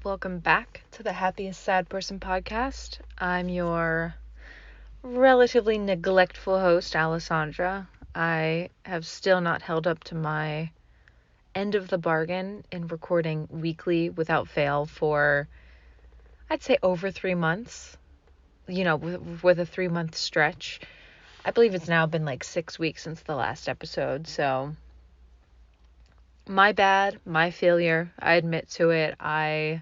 Welcome back to the Happiest Sad Person Podcast. I'm your relatively neglectful host, Alessandra. I have still not held up to my end of the bargain in recording weekly without fail for, I'd say, over 3 months, with a 3-month stretch. I believe it's now been like 6 weeks since the last episode, so my bad, my failure. I admit to it. I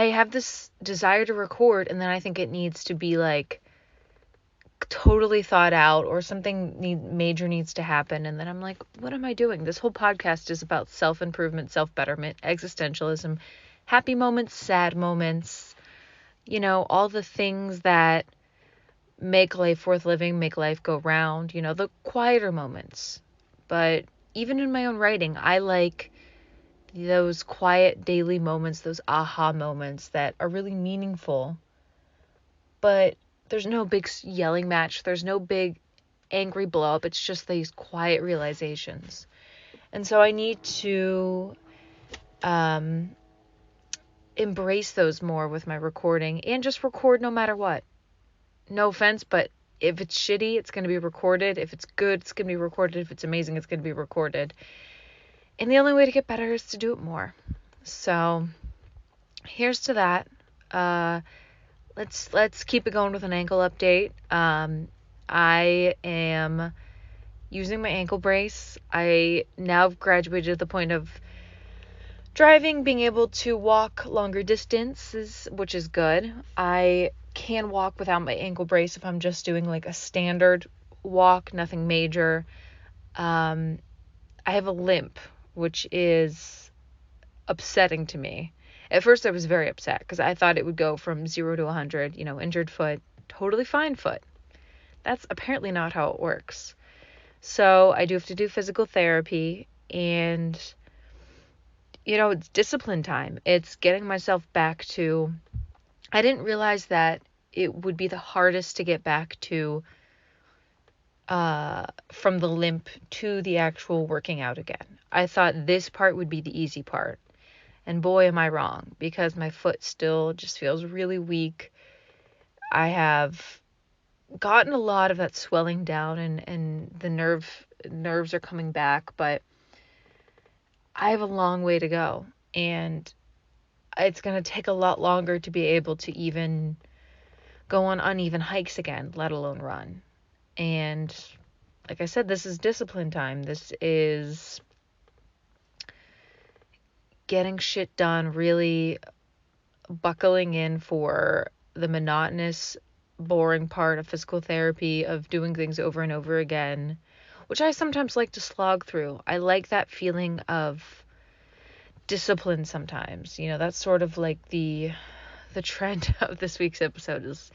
have this desire to record, and then I think it needs to be like totally thought out, or something major needs to happen, and then I'm like, what am I doing? This whole podcast is about self-improvement, self-betterment, existentialism, happy moments, sad moments, all the things that make life worth living, make life go round, the quieter moments. But even in my own writing, I like those quiet daily moments, those aha moments that are really meaningful. But there's no big yelling match. There's no big angry blow up. It's just these quiet realizations. And so I need to embrace those more with my recording, and just record no matter what. No offense, but if it's shitty, it's going to be recorded. If it's good, it's going to be recorded. If it's amazing, it's going to be recorded. And the only way to get better is to do it more. So here's to that. Let's keep it going with an ankle update. I am using my ankle brace. I now have graduated to the point of driving, being able to walk longer distances, which is good. I can walk without my ankle brace if I'm just doing like a standard walk, nothing major. I have a limp, which is upsetting to me. At first I was very upset because I thought it would go from 0 to 100, injured foot, totally fine foot. That's apparently not how it works. So I do have to do physical therapy, and it's discipline time. It's getting myself back to, I didn't realize that it would be the hardest to get back to from the limp to the actual working out again. I thought this part would be the easy part. And boy, am I wrong, because my foot still just feels really weak. I have gotten a lot of that swelling down, and the nerves are coming back, but I have a long way to go, and it's going to take a lot longer to be able to even go on uneven hikes again, let alone run. And like I said, this is discipline time. This is getting shit done, really buckling in for the monotonous, boring part of physical therapy, of doing things over and over again, which I sometimes like to slog through. I like that feeling of discipline sometimes. That's sort of like the trend of this week's episode is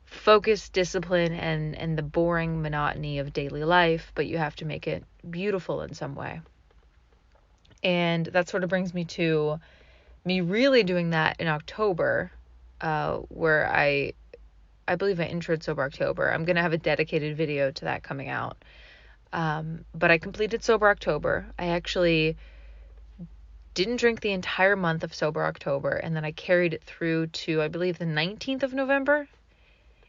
focus, discipline, and the boring monotony of daily life, but you have to make it beautiful in some way. And that sort of brings me to me really doing that in October, where I believe I introed Sober October. I'm going to have a dedicated video to that coming out. But I completed Sober October. I actually didn't drink the entire month of Sober October, and then I carried it through to, I believe, the 19th of November.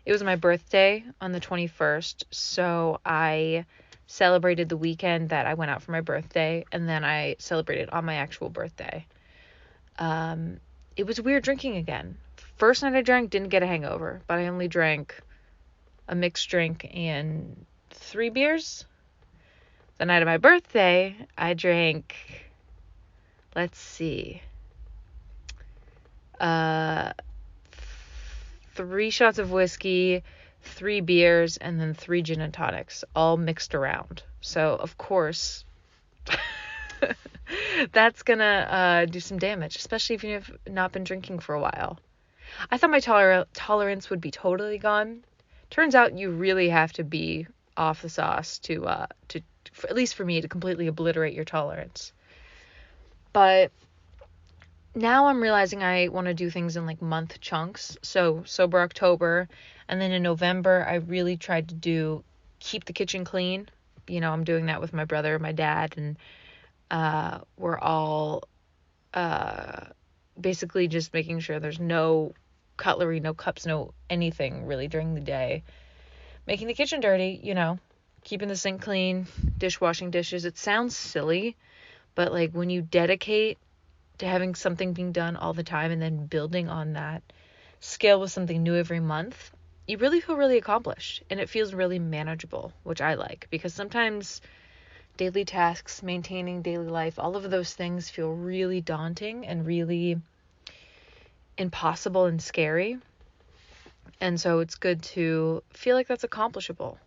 It was my birthday on the 21st, so I celebrated the weekend that I went out for my birthday, and then I celebrated on my actual birthday. It was weird drinking again. First night I drank, didn't get a hangover, but I only drank a mixed drink and 3 beers. The night of my birthday, I drank, let's see, 3 shots of whiskey, 3 beers, and then 3 gin and tonics, all mixed around. So, of course, that's gonna do some damage, especially if you've not been drinking for a while. I thought my tolerance would be totally gone. Turns out you really have to be off the sauce to at least for me, to completely obliterate your tolerance. But now I'm realizing I want to do things in like month chunks. So Sober October, and then in November I really tried to keep the kitchen clean. I'm doing that with my brother, my dad, and we're all basically just making sure there's no cutlery, no cups, no anything really during the day. Making the kitchen dirty, keeping the sink clean, dishwashing dishes. It sounds silly, but like when you dedicate to having something being done all the time and then building on that skill with something new every month, you really feel really accomplished, and it feels really manageable, which I like, because sometimes daily tasks, maintaining daily life, all of those things feel really daunting and really impossible and scary. And so it's good to feel like that's accomplishable.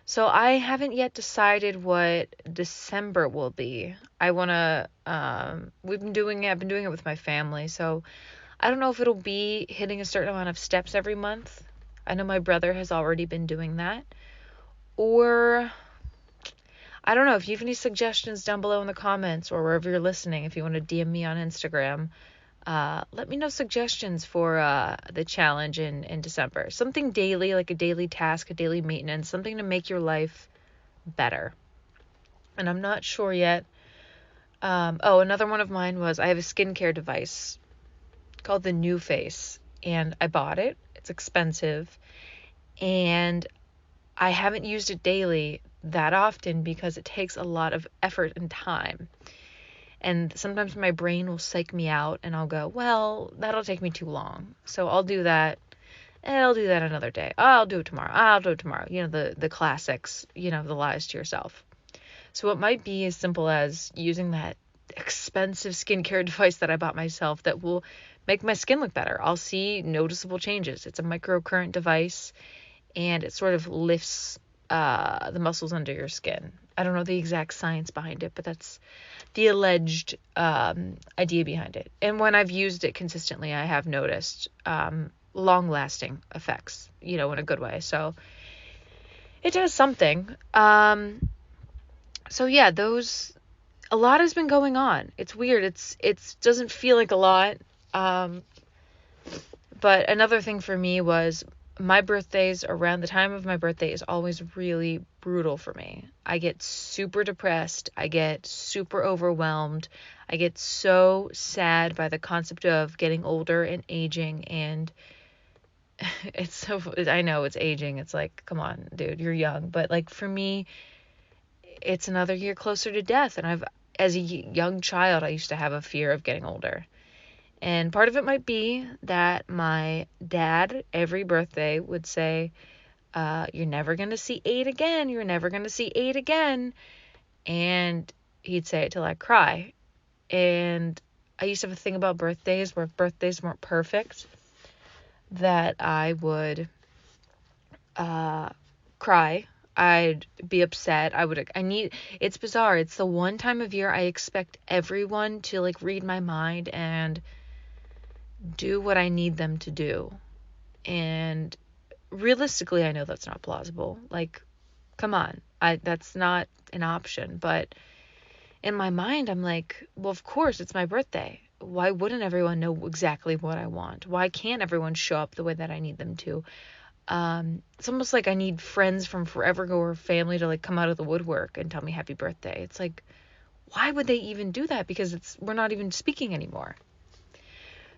So I haven't yet decided what December will be. I've been doing it with my family. So I don't know if it'll be hitting a certain amount of steps every month. I know my brother has already been doing that. Or I don't know, if you have any suggestions down below in the comments or wherever you're listening, if you want to DM me on Instagram, let me know suggestions for the challenge in December. Something daily, like a daily task, a daily maintenance, something to make your life better. And I'm not sure yet. Another one of mine was, I have a skincare device called the NewFace, and I bought it. It's expensive, and I haven't used it daily that often because it takes a lot of effort and time. And sometimes my brain will psych me out and I'll go, well, that'll take me too long. So I'll do that. And I'll do that another day. I'll do it tomorrow. The classics, the lies to yourself. So it might be as simple as using that expensive skincare device that I bought myself that will make my skin look better. I'll see noticeable changes. It's a microcurrent device, and it sort of lifts the muscles under your skin. I don't know the exact science behind it, but that's the alleged idea behind it. And when I've used it consistently, I have noticed long-lasting effects, in a good way. So it does something. So yeah, a lot has been going on. It's weird. It doesn't feel like a lot. But another thing for me was, my birthdays, around the time of my birthday, is always really brutal for me. I get super depressed. I get super overwhelmed. I get so sad by the concept of getting older and aging. And I know it's aging. It's like, come on, dude, you're young. But like for me, it's another year closer to death. And as a young child, I used to have a fear of getting older. And part of it might be that my dad, every birthday, would say, you're never going to see 8 again. You're never going to see 8 again. And he'd say it till I cry. And I used to have a thing about birthdays, where if birthdays weren't perfect, that I would cry. I'd be upset. It's bizarre. It's the one time of year I expect everyone to like read my mind and do what I need them to do. And realistically, I know that's not plausible. Like, come on. That's not an option. But in my mind, I'm like, well, of course, it's my birthday. Why wouldn't everyone know exactly what I want? Why can't everyone show up the way that I need them to? It's almost like I need friends from forever ago or family to like come out of the woodwork and tell me happy birthday. It's like, why would they even do that? Because we're not even speaking anymore.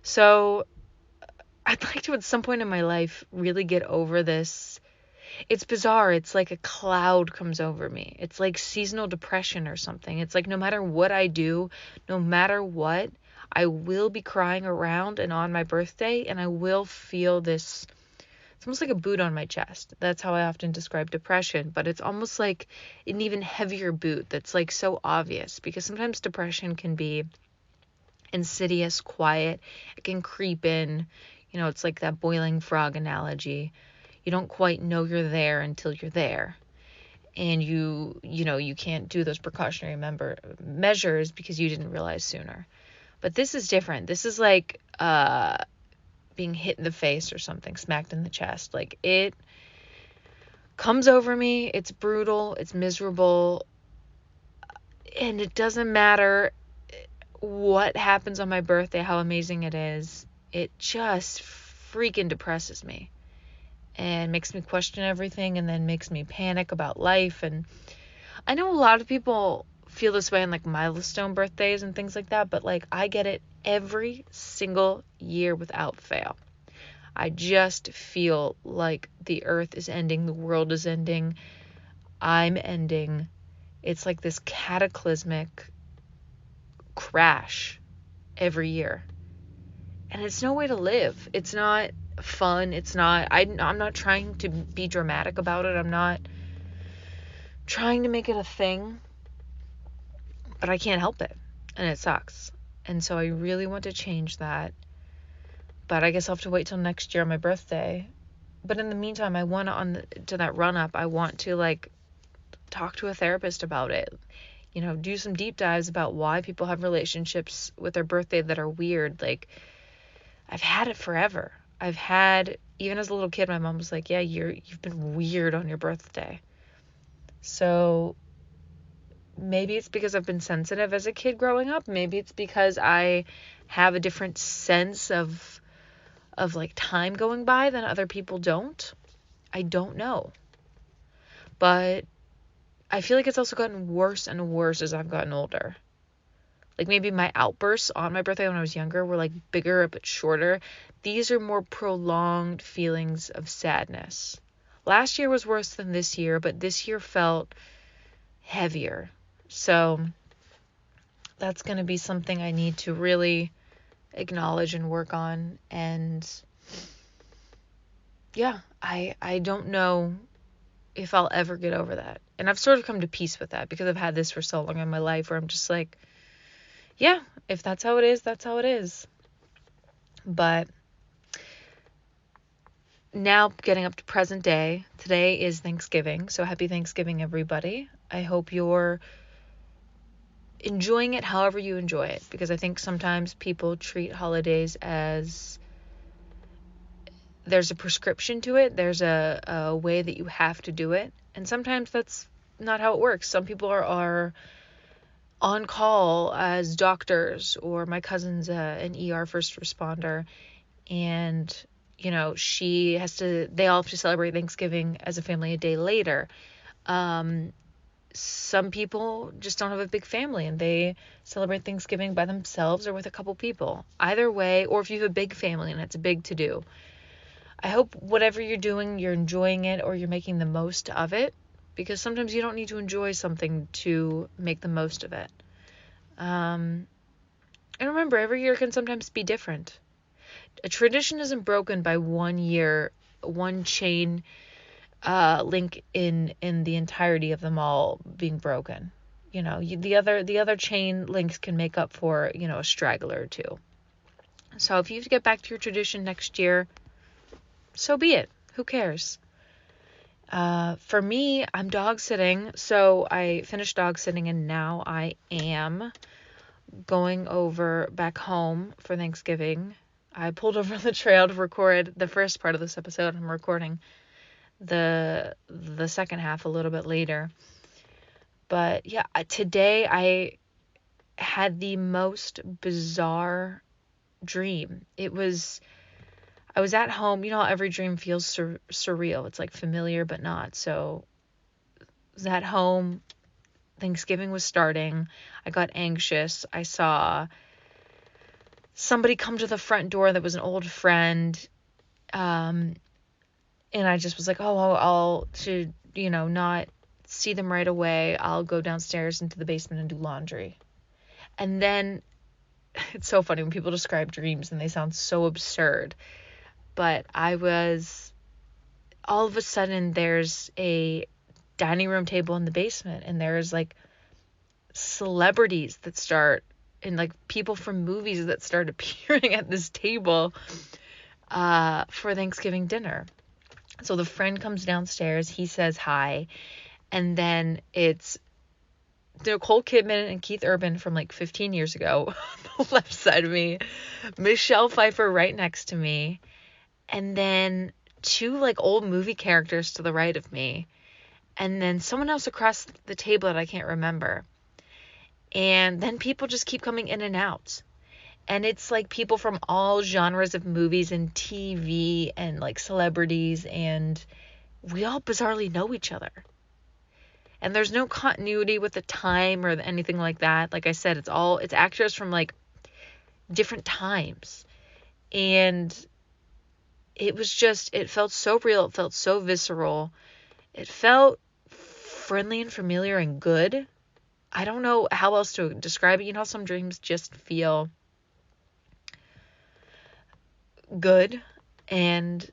So I'd like to, at some point in my life, really get over this. It's bizarre. It's like a cloud comes over me. It's like seasonal depression or something. It's like no matter what I do, no matter what, I will be crying around and on my birthday, and I will feel this. It's almost like a boot on my chest. That's how I often describe depression, but it's almost like an even heavier boot that's like so obvious, because sometimes depression can be insidious, quiet. It can creep in. It's like that boiling frog analogy. You don't quite know you're there until you're there. And you can't do those precautionary measures because you didn't realize sooner. But this is different. This is like being hit in the face or something, smacked in the chest. Like, it comes over me. It's brutal. It's miserable. And it doesn't matter what happens on my birthday, how amazing it is. It just freaking depresses me and makes me question everything, and then makes me panic about life. And I know a lot of people feel this way on like milestone birthdays and things like that, but like I get it every single year without fail. I just feel like the earth is ending, the world is ending, I'm ending. It's like this cataclysmic crash every year. And it's no way to live. It's not fun. It's not, I'm not trying to be dramatic about it. I'm not trying to make it a thing, but I can't help it. And it sucks. And so I really want to change that. But I guess I'll have to wait till next year on my birthday. But in the meantime, I want to that run up, I want to like talk to a therapist about it. Do some deep dives about why people have relationships with their birthday that are weird. Like, I've had it forever. Even as a little kid, my mom was like, yeah, you've been weird on your birthday. So maybe it's because I've been sensitive as a kid growing up. Maybe it's because I have a different sense of like time going by than other people don't. I don't know. But I feel like it's also gotten worse and worse as I've gotten older. Like maybe my outbursts on my birthday when I was younger were like bigger, a bit shorter. These are more prolonged feelings of sadness. Last year was worse than this year, but this year felt heavier. So that's going to be something I need to really acknowledge and work on. And yeah, I don't know if I'll ever get over that. And I've sort of come to peace with that because I've had this for so long in my life where I'm just like, yeah, if that's how it is, that's how it is. But now getting up to present day, today is Thanksgiving. So happy Thanksgiving, everybody. I hope you're enjoying it however you enjoy it, because I think sometimes people treat holidays as there's a prescription to it. There's a way that you have to do it. And sometimes that's not how it works. Some people are on call as doctors, or my cousin's an ER first responder, and they all have to celebrate Thanksgiving as a family a day later. Some people just don't have a big family and they celebrate Thanksgiving by themselves or with a couple people. Either way, or if you have a big family and it's a big to-do. I hope whatever you're doing, you're enjoying it or you're making the most of it, because sometimes you don't need to enjoy something to make the most of it. And remember, every year can sometimes be different. A tradition isn't broken by 1 year, one chain link in the entirety of them all being broken. The other chain links can make up for, a straggler or two. So if you have to get back to your tradition next year, so be it. Who cares? For me, I'm dog sitting. So I finished dog sitting and now I am going over back home for Thanksgiving. I pulled over the trail to record the first part of this episode. I'm recording the second half a little bit later. But yeah, today I had the most bizarre dream. I was at home. How every dream feels surreal. It's like familiar, but not. So I was at home. Thanksgiving was starting. I got anxious. I saw somebody come to the front door that was an old friend. And I just was like, I'll not see them right away. I'll go downstairs into the basement and do laundry. And then it's so funny when people describe dreams and they sound so absurd. But all of a sudden there's a dining room table in the basement and there's like celebrities that start, and like people from movies that start appearing at this table for Thanksgiving dinner. So the friend comes downstairs, he says hi, and then it's Nicole Kidman and Keith Urban from like 15 years ago on the left side of me, Michelle Pfeiffer right next to me, and then two like old movie characters to the right of me, and then someone else across the table that I can't remember. And then people just keep coming in and out. And it's like people from all genres of movies and TV and like celebrities, and we all bizarrely know each other. And there's no continuity with the time or anything like that. Like I said, it's actors from like different times. And it felt so real. It felt so visceral. It felt friendly and familiar and good. I don't know how else to describe it. You know, some dreams just feel good. And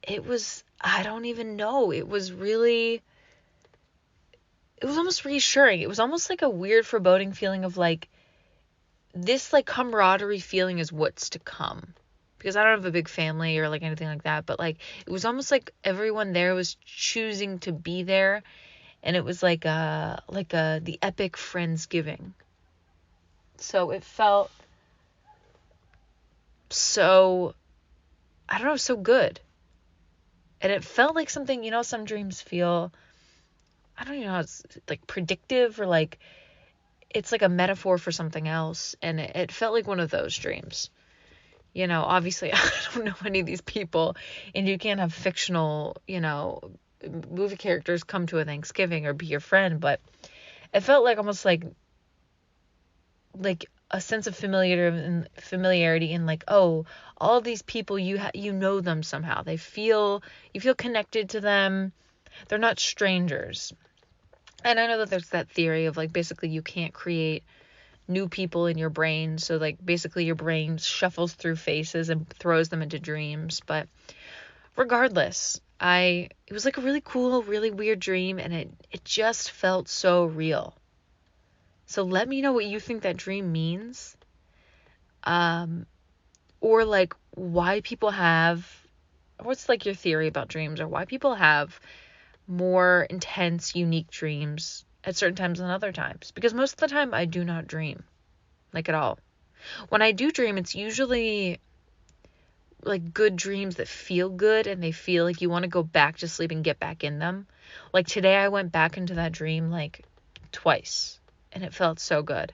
I don't even know. It was almost reassuring. It was almost like a weird foreboding feeling of like, this like camaraderie feeling is what's to come. Because I don't have a big family or like anything like that, but like it was almost like everyone there was choosing to be there, and it was like the epic Friendsgiving. So it felt so, I don't know, so good. And it felt like something, you know, some dreams feel, I don't even know how it's like predictive or like it's like a metaphor for something else. And it felt like one of those dreams. You know, obviously, I don't know any of these people, and you can't have fictional, you know, movie characters come to a Thanksgiving or be your friend, but it felt like almost like a sense of familiarity and like, oh, all these people, you know them somehow. You feel connected to them. They're not strangers. And I know that there's that theory of like basically you can't create new people in your brain, so like basically your brain shuffles through faces and throws them into dreams. But regardless, it was like a really cool, really weird dream, and it just felt so real. So let me know what you think that dream means, or like why people have, what's like your theory about dreams, or why people have more intense, unique dreams at certain times than other times. Because most of the time I do not dream, like at all. When I do dream, it's usually like good dreams that feel good and they feel like you want to go back to sleep and get back in them. Like today I went back into that dream like twice and it felt so good.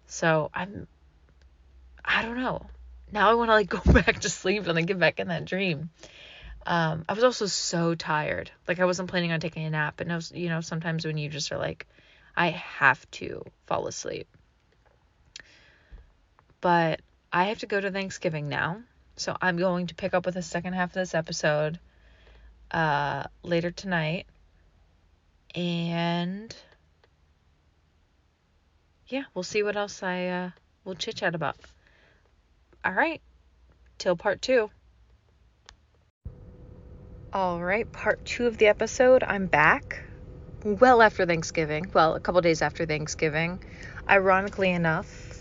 So I don't know. Now I want to like go back to sleep and then get back in that dream. I was also so tired. Like I wasn't planning on taking a nap, and you know, sometimes when you just are like, I have to fall asleep. But I have to go to Thanksgiving now, so I'm going to pick up with the second half of this episode later tonight. And yeah, we'll see what else we'll chit chat about. All right, till part 2. All right, part 2 of the episode. I'm back. Well after Thanksgiving. Well, a couple days after Thanksgiving. Ironically enough,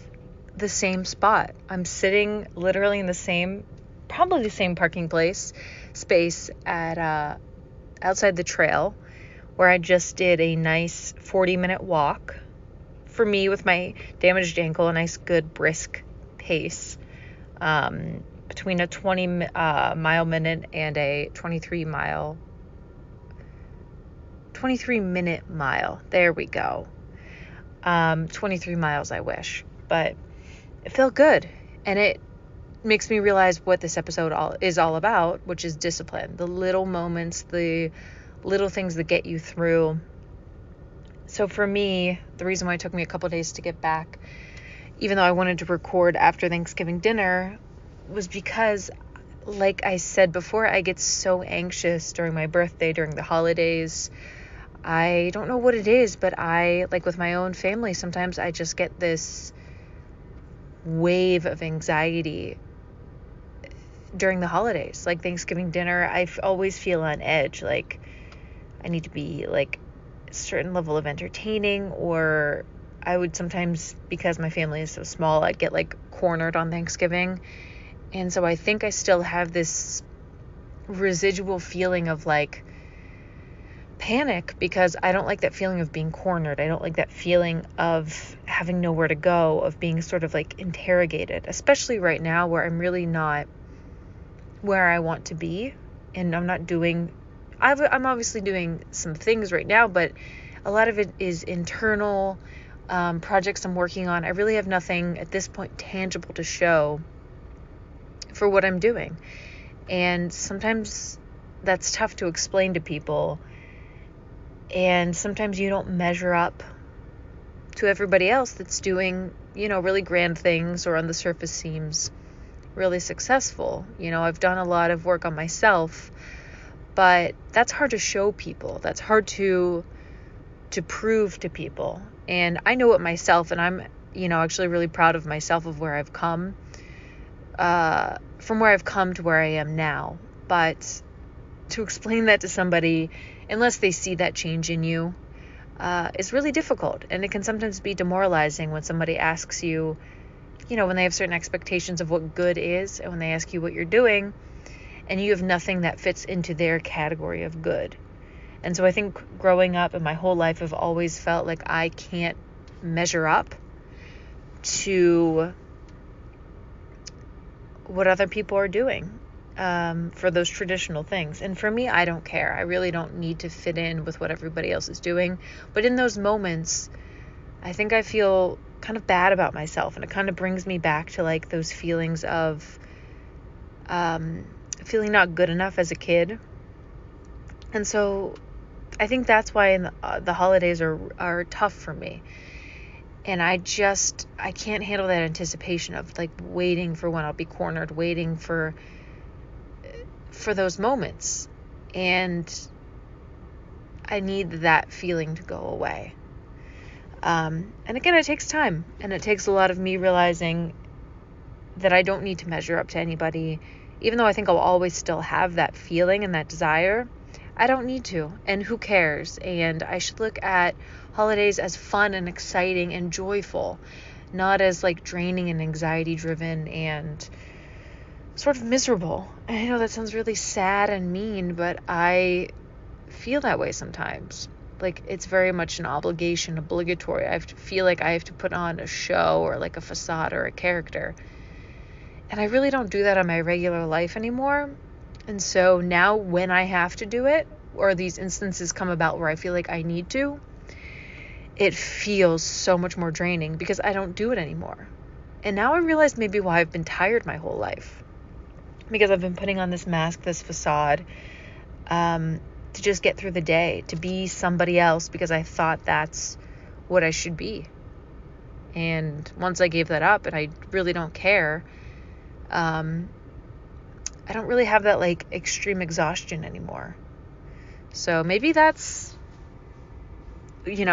the same spot. I'm sitting literally in probably the same parking space at outside the trail, where I just did a nice 40-minute walk. For me, with my damaged ankle, a nice good brisk pace. Between a 20 mile minute and a 23 minute mile. There we go. 23 miles, I wish. But it felt good. And it makes me realize what this episode is all about, which is discipline. The little moments, the little things that get you through. So for me, the reason why it took me a couple days to get back, even though I wanted to record after Thanksgiving dinner, was because, like I said before, I get so anxious during my birthday, during the holidays. I don't know what it is, but like with my own family, sometimes I just get this wave of anxiety during the holidays. Like Thanksgiving dinner, I always feel on edge. Like I need to be like a certain level of entertaining, or I would sometimes, because my family is so small, I'd get like cornered on Thanksgiving. And so I think I still have this residual feeling of like panic, because I don't like that feeling of being cornered. I don't like that feeling of having nowhere to go, of being sort of like interrogated, especially right now where I'm really not where I want to be. And I'm obviously doing some things right now, but a lot of it is internal projects I'm working on. I really have nothing at this point tangible to show for what I'm doing. And sometimes that's tough to explain to people. And sometimes you don't measure up to everybody else that's doing, really grand things, or on the surface seems really successful. I've done a lot of work on myself, but that's hard to show people. That's hard to prove to people. And I know it myself, and I'm, actually really proud of myself, of where I've come, from where I've come to where I am now. But to explain that to somebody, unless they see that change in you, is really difficult. And it can sometimes be demoralizing when somebody asks you, when they have certain expectations of what good is, and when they ask you what you're doing, and you have nothing that fits into their category of good. And so I think growing up and my whole life, I've always felt like I can't measure up to what other people are doing, for those traditional things. And for me, I don't care. I really don't need to fit in with what everybody else is doing. But in those moments, I think I feel kind of bad about myself, and it kind of brings me back to like those feelings of feeling not good enough as a kid. And so I think that's why the holidays are tough for me. And I can't handle that anticipation of like waiting for when I'll be cornered, waiting for those moments. And I need that feeling to go away. And again, it takes time, and it takes a lot of me realizing that I don't need to measure up to anybody. Even though I think I'll always still have that feeling and that desire, I don't need to. And who cares? And I should look at holidays as fun and exciting and joyful, not as like draining and anxiety driven and sort of miserable. And I know that sounds really sad and mean, but I feel that way sometimes. Like it's very much an obligation, obligatory. I feel like I have to put on a show, or like a facade, or a character. And I really don't do that in my regular life anymore. And so now when I have to do it, or these instances come about where I feel like I need to, it feels so much more draining because I don't do it anymore. And now I realize maybe why I've been tired my whole life. Because I've been putting on this mask, this facade, to just get through the day, to be somebody else, because I thought that's what I should be. And once I gave that up, and I really don't care, I don't really have that like extreme exhaustion anymore. So maybe that's,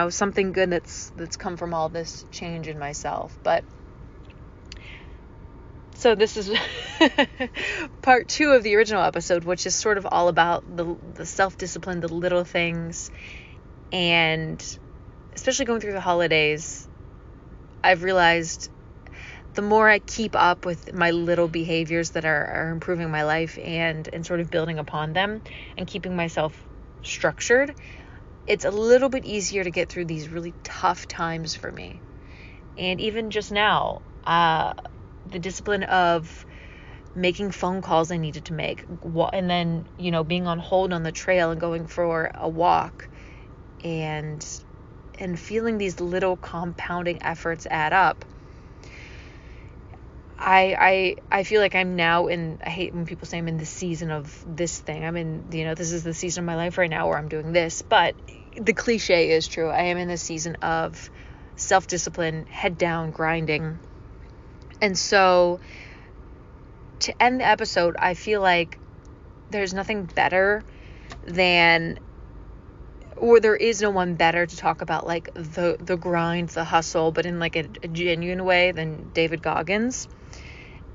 something good that's come from all this change in myself. But so this is part 2 of the original episode, which is sort of all about the self-discipline, the little things. And especially going through the holidays, I've realized the more I keep up with my little behaviors that are improving my life and sort of building upon them and keeping myself structured, it's a little bit easier to get through these really tough times for me. And even just now, the discipline of making phone calls I needed to make, and then, being on hold on the trail and going for a walk, and feeling these little compounding efforts add up. I feel like I'm now I hate when people say I'm in the season of this thing. I'm in, this is the season of my life right now where I'm doing this, but the cliche is true. I am in the season of self-discipline, head down, grinding. And so to end the episode, I feel like there's nothing better than, or there is no one better to talk about like the grind, the hustle, but in like a genuine way than David Goggins.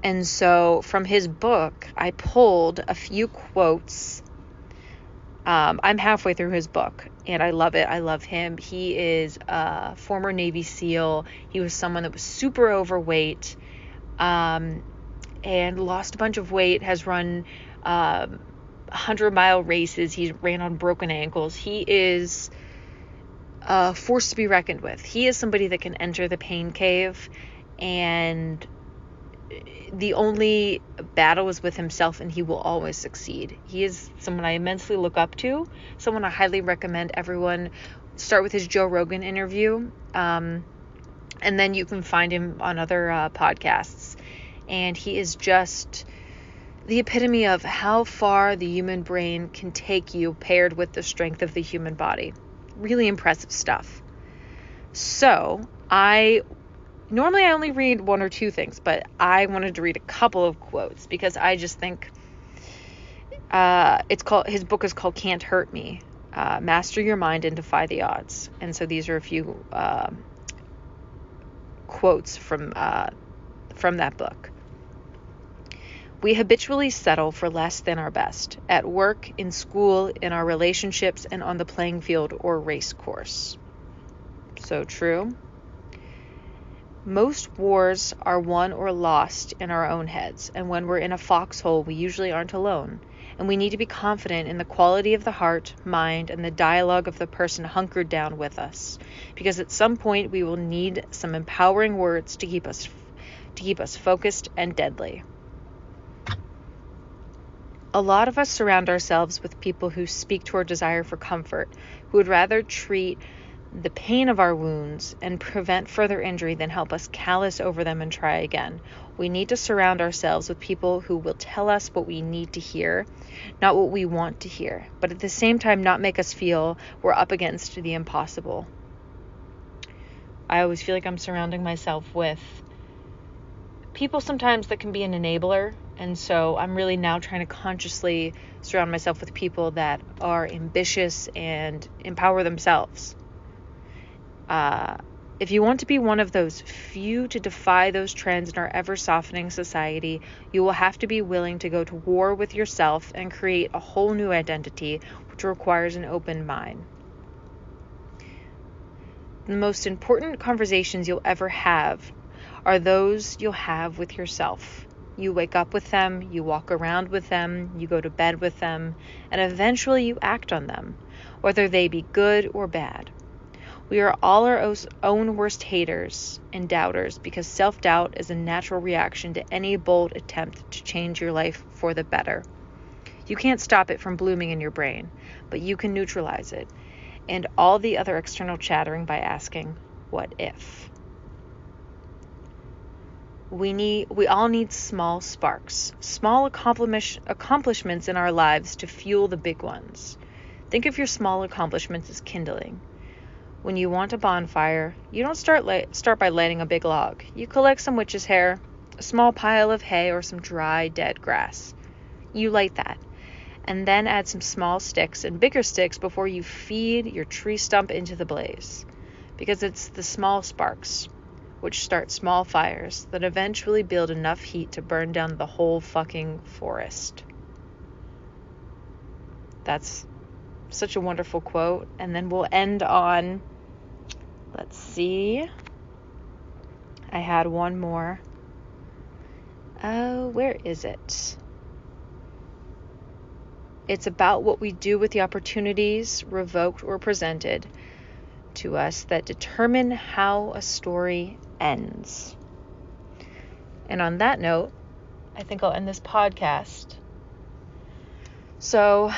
And so from his book, I pulled a few quotes. I'm halfway through his book, and I love it. I love him. He is a former Navy SEAL. He was someone that was super overweight, and lost a bunch of weight, has run 100-mile races. He ran on broken ankles. He is a force to be reckoned with. He is somebody that can enter the pain cave, and the only battle is with himself, and he will always succeed. He is someone I immensely look up to, someone I highly recommend everyone start with his Joe Rogan interview, and then you can find him on other podcasts. And he is just the epitome of how far the human brain can take you paired with the strength of the human body. really impressive stuff. So I only read one or two things, but I wanted to read a couple of quotes because I just think his book is called Can't Hurt Me, Master Your Mind and Defy the Odds. And so these are a few quotes from that book. We habitually settle for less than our best at work, in school, in our relationships, and on the playing field or race course. So true. Most wars are won or lost in our own heads, and when we're in a foxhole, we usually aren't alone. And we need to be confident in the quality of the heart, mind, and the dialogue of the person hunkered down with us, because at some point we will need some empowering words to keep us focused and deadly. A lot of us surround ourselves with people who speak to our desire for comfort, who would rather treat the pain of our wounds and prevent further injury than help us callous over them and try again. We need to surround ourselves with people who will tell us what we need to hear, not what we want to hear, but at the same time not make us feel we're up against the impossible. I always feel like I'm surrounding myself with people sometimes that can be an enabler, and so I'm really now trying to consciously surround myself with people that are ambitious and empower themselves. If you want to be one of those few to defy those trends in our ever-softening society, you will have to be willing to go to war with yourself and create a whole new identity, which requires an open mind. The most important conversations you'll ever have are those you'll have with yourself. You wake up with them, you walk around with them, you go to bed with them, and eventually you act on them, whether they be good or bad. We are all our own worst haters and doubters because self-doubt is a natural reaction to any bold attempt to change your life for the better. You can't stop it from blooming in your brain, but you can neutralize it and all the other external chattering by asking, what if? We all need small sparks, small accomplishments in our lives to fuel the big ones. Think of your small accomplishments as kindling. When you want a bonfire, you don't start by lighting a big log. You collect some witch's hair, a small pile of hay, or some dry, dead grass. You light that, and then add some small sticks and bigger sticks before you feed your tree stump into the blaze. Because it's the small sparks, which start small fires, that eventually build enough heat to burn down the whole fucking forest. That's such a wonderful quote. And then we'll end on, let's see, I had one more. Where is it? It's about what we do with the opportunities revoked or presented to us that determine how a story ends. And on that note, I think I'll end this podcast. So,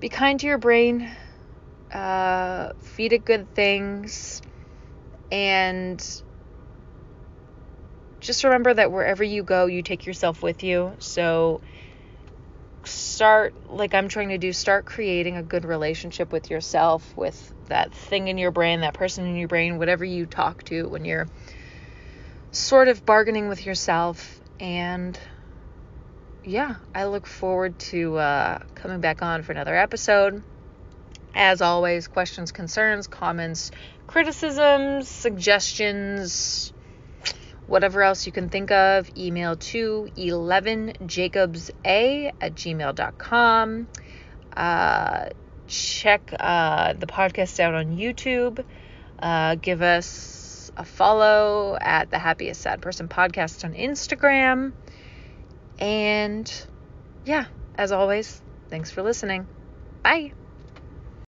be kind to your brain, feed it good things, and just remember that wherever you go, you take yourself with you. So start, like I'm trying to do, start creating a good relationship with yourself, with that thing in your brain, that person in your brain, whatever you talk to when you're sort of bargaining with yourself. And yeah, I look forward to coming back on for another episode. As always, questions, concerns, comments, criticisms, suggestions, whatever else you can think of, email to 11jacobsa@gmail.com. Check the podcast out on YouTube. Give us a follow at the Happiest Sad Person Podcast on Instagram. And yeah, as always, thanks for listening. Bye.